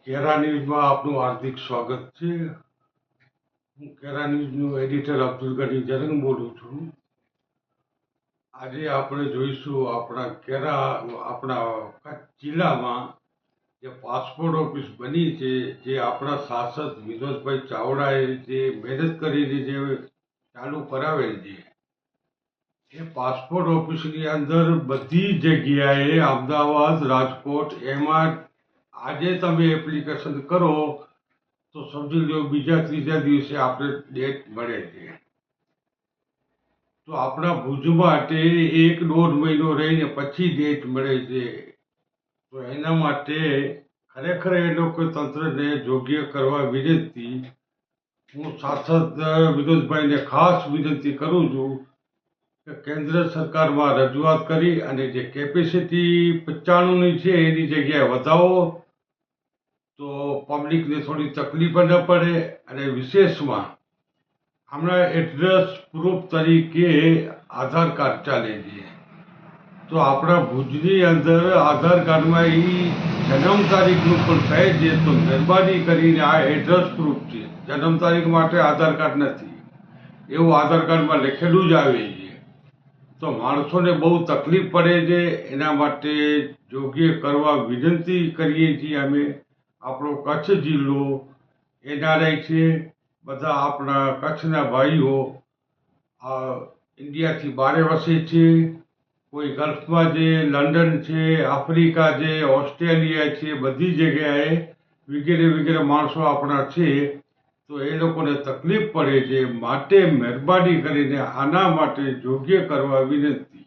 કેરા ન્યૂઝમાં આપનું હાર્દિક સ્વાગત છે. હું કેરા ન્યૂઝનું એડિટર અબ્દુલ ગની જરંગ બોલું છું. આજે આપણે જોઈશું આપણા કચ્છ જિલ્લામાં જે પાસપોર્ટ ઓફિસ બની છે, જે આપણા શાસક વિનોદભાઈ ચાવડાએ જે મહેનત કરીને જે ચાલુ કરાવેલ છે. એ પાસપોર્ટ ઓફિસની અંદર બધી જગ્યાએ અમદાવાદ, રાજકોટ એમાં આજે તમે એપ્લિકેશન કરો તો સમજી લો બીજા ત્રીજા દિવસે આપણે ડેટ મળે છે. તો આપણા ભુજ માટે 1-1.5 મહિનો રહીને પછી ડેટ મળે છે. તો એના માટે ખરેખર એ લોકો તંત્રને યોગ્ય કરવા વિનંતી. હું સાંસદ વિનોદભાઈને ખાસ વિનંતી કરું છું કે કેન્દ્ર સરકારમાં રજૂઆત કરી અને જે કેપેસિટી 95ની છે એની જગ્યાએ વધાવો તો પબ્લિકને થોડી તકલીફ ન પડે. અને વિશેષમાં હમણાં એડ્રેસ પ્રૂફ તરીકે આધાર કાર્ડ ચાલે છે. તો આપણા ભુજની અંદર આધાર કાર્ડમાં જન્મ તારીખનું પણ કહે છે. તો મહેરબાની કરીને આ એડ્રેસ પ્રૂફ છે, જન્મ તારીખ માટે આધાર કાર્ડ નથી એવું આધાર કાર્ડમાં લખેલું જ આવે છે. તો માણસોને બહુ તકલીફ પડે છે. એના માટે યોગ્ય કરવા વિનંતી કરીએ છીએ અમે. આપણો કચ્છ જિલ્લો એનઆરઆઈ છે. બધા આપણા કચ્છના ભાઈઓ ઇન્ડિયાથી બારે વસે છે. કોઈ ગલ્ફમાં છે, લંડન છે, આફ્રિકા છે, ઓસ્ટ્રેલિયા છે, બધી જગ્યાએ વગેરે વગેરે માણસો આપણા છે. તો એ લોકોને તકલીફ પડે છે. માટે મહેરબાની કરીને આના માટે યોગ્ય કરવા વિનંતી.